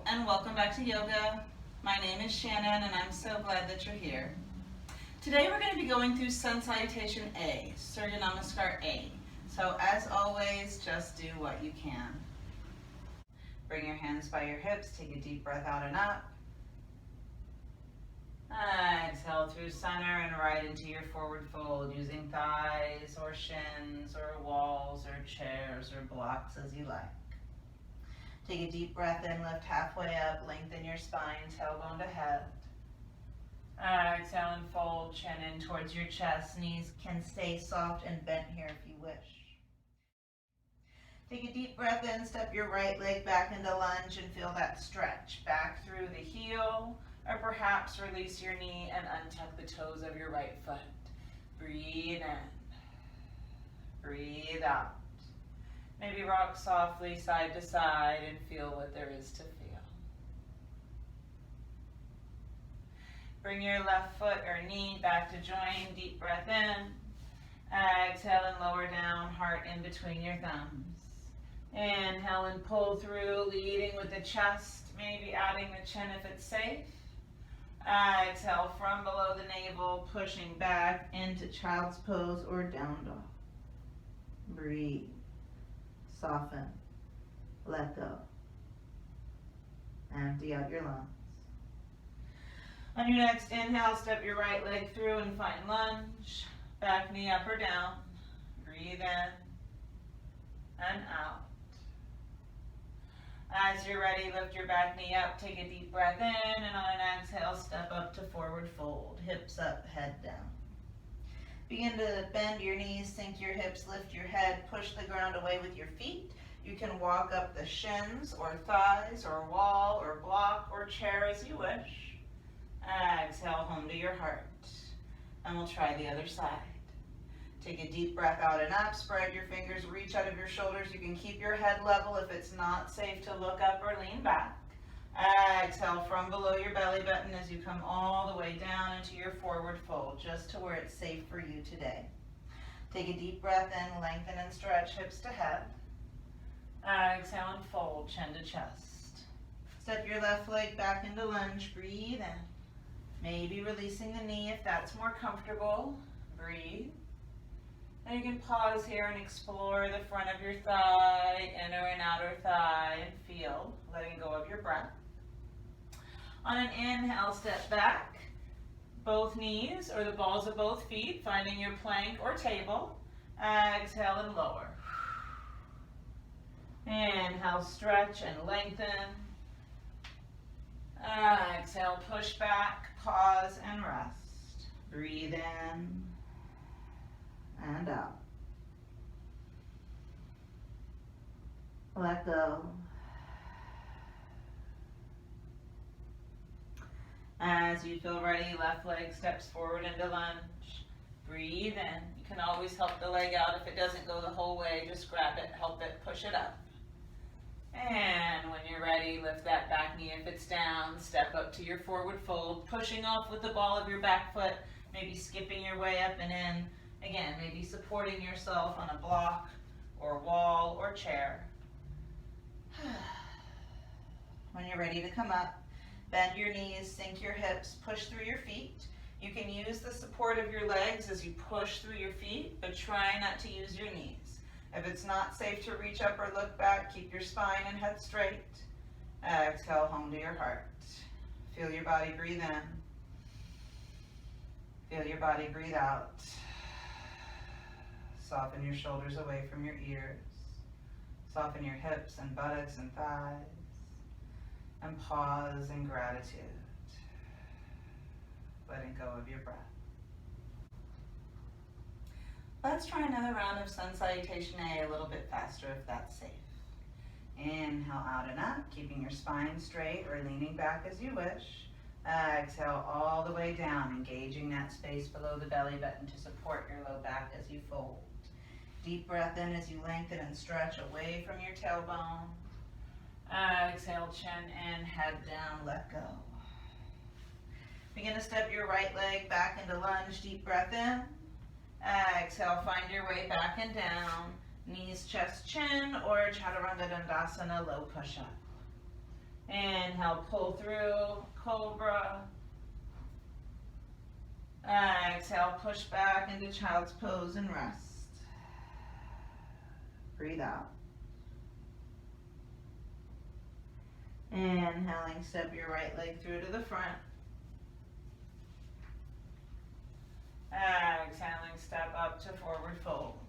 and welcome back to yoga. My name is Shannon and I'm so glad that you're here. Today we're going to be going through Sun Salutation A, Surya Namaskar A. So as always, just do what you can. Bring your hands by your hips, take a deep breath out and up. Exhale through center and right into your forward fold using thighs or shins or walls or chairs or blocks as you like. Take a deep breath in, lift halfway up, lengthen your spine, tailbone to head. Exhale and fold, chin in towards your chest. Knees can stay soft and bent here if you wish. Take a deep breath in, step your right leg back into lunge and feel that stretch. Back through the heel, or perhaps release your knee and untuck the toes of your right foot. Breathe in, breathe out. Maybe rock softly side to side and feel what there is to feel. Bring your left foot or knee back to join. Deep breath in. Exhale and lower down, heart in between your thumbs. Inhale and pull through, leading with the chest, maybe adding the chin if it's safe. Exhale from below the navel, pushing back into child's pose or down dog. Breathe. Soften, let go. Empty out your lungs. On your next inhale, step your right leg through and find lunge. Back knee up or down. Breathe in and out. As you're ready, lift your back knee up, take a deep breath in, and on an exhale, step up to forward fold. Hips up, head down. Begin to bend your knees, sink your hips, lift your head, push the ground away with your feet. You can walk up the shins or thighs or wall or block or chair as you wish. Exhale home to your heart. And we'll try the other side. Take a deep breath out and up. Spread your fingers, reach out of your shoulders. You can keep your head level if it's not safe to look up or lean back. Exhale from below your belly button as you come all the way down into your forward fold, just to where it's safe for you today. Take a deep breath in, lengthen and stretch, hips to head. Exhale and fold, chin to chest. Step your left leg back into lunge, breathe in. Maybe releasing the knee if that's more comfortable. Breathe. Now you can pause here and explore the front of your thigh, inner and outer thigh, and feel, letting go of your breath. On an inhale, step back, both knees or the balls of both feet, finding your plank or table. Exhale and lower. Inhale, stretch and lengthen. Exhale, push back, pause and rest. Breathe in and out. Let go. As you feel ready, left leg steps forward into lunge. Breathe in. You can always help the leg out if it doesn't go the whole way. Just grab it, help it, push it up. And when you're ready, lift that back knee if it's down. Step up to your forward fold, pushing off with the ball of your back foot, maybe skipping your way up and in. Again, maybe supporting yourself on a block or wall or chair. When you're ready to come up, bend your knees, sink your hips, push through your feet. You can use the support of your legs as you push through your feet, but try not to use your knees. If it's not safe to reach up or look back, keep your spine and head straight. Exhale home to your heart. Feel your body breathe in. Feel your body breathe out. Soften your shoulders away from your ears. Soften your hips and buttocks and thighs. And pause in gratitude. Letting go of your breath. Let's try another round of Sun Salutation A little bit faster if that's safe. Inhale out and up, keeping your spine straight or leaning back as you wish. Exhale all the way down, engaging that space below the belly button to support your low back as you fold. Deep breath in as you lengthen and stretch away from your tailbone. Exhale, chin in, head down, let go. Begin to step your right leg back into lunge, deep breath in. Exhale, find your way back and down. Knees, chest, chin, or Chaturanga Dandasana, low push-up. Inhale, pull through, cobra. Exhale, push back into child's pose and rest. Breathe out. Inhaling, step your right leg through to the front. Exhaling, step up to forward fold.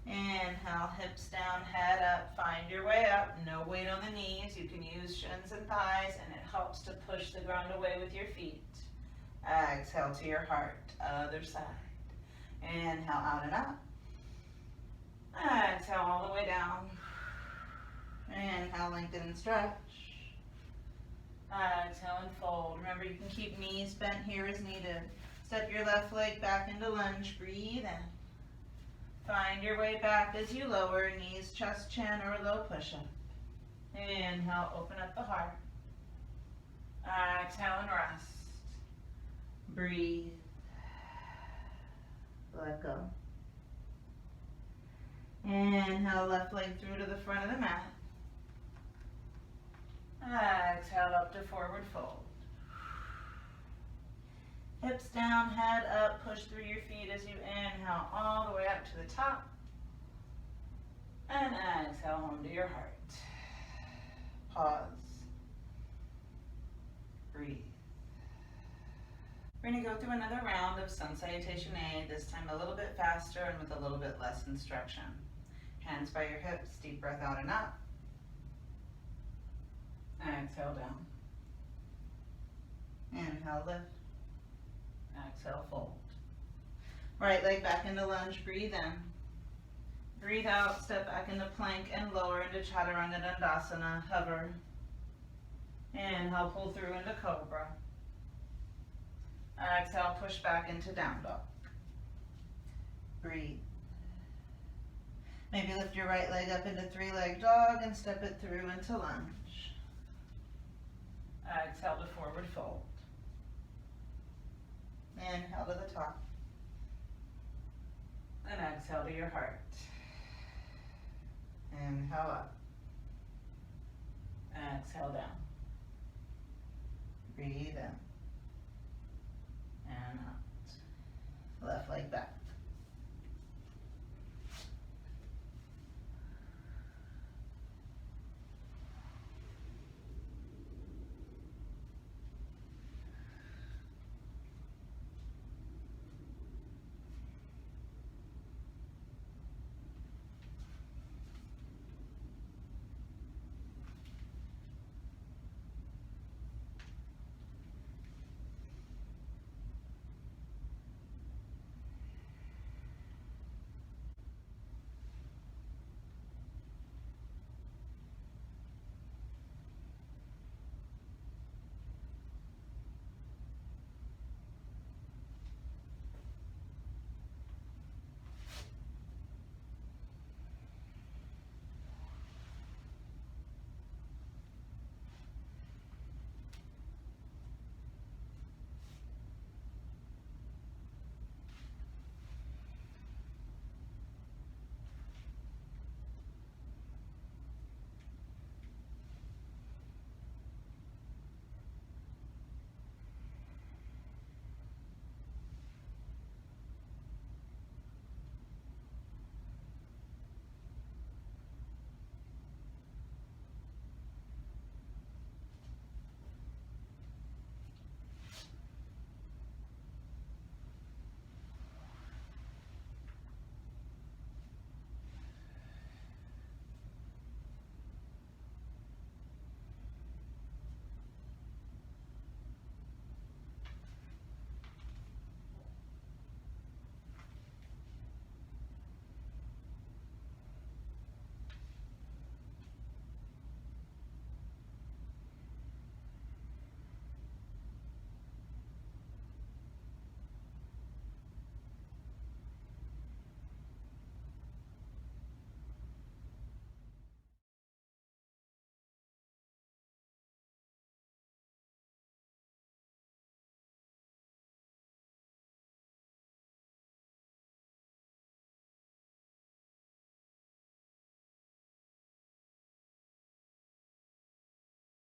Inhale, hips down, head up, find your way up. No weight on the knees. You can use shins and thighs, and it helps to push the ground away with your feet. Exhale to your heart, other side. Inhale, out and up. Exhale all the way down. Inhale, lengthen and stretch. Exhale and fold. Remember, you can keep knees bent here as needed. Step your left leg back into lunge. Breathe in. Find your way back as you lower, knees, chest, chin, or low push-up. Inhale, open up the heart. Exhale and rest. Breathe. Let go. Inhale, left leg through to the front of the mat. Exhale up to forward fold. Hips down, head up, push through your feet as you inhale all the way up to the top. And exhale home to your heart. Pause. Breathe. We're going to go through another round of Sun Salutation A, this time a little bit faster and with a little bit less instruction. Hands by your hips, deep breath out and up. Exhale down. Inhale, lift. Exhale, fold. Right leg back into lunge, breathe in. Breathe out, step back into plank and lower into Chaturanga Dandasana, hover. Inhale, pull through into cobra. Exhale, push back into down dog. Breathe. Maybe lift your right leg up into three-leg dog and step it through into lunge. Exhale to forward fold. Inhale to the top. And exhale to your heart. Inhale up. Exhale down. Breathe in.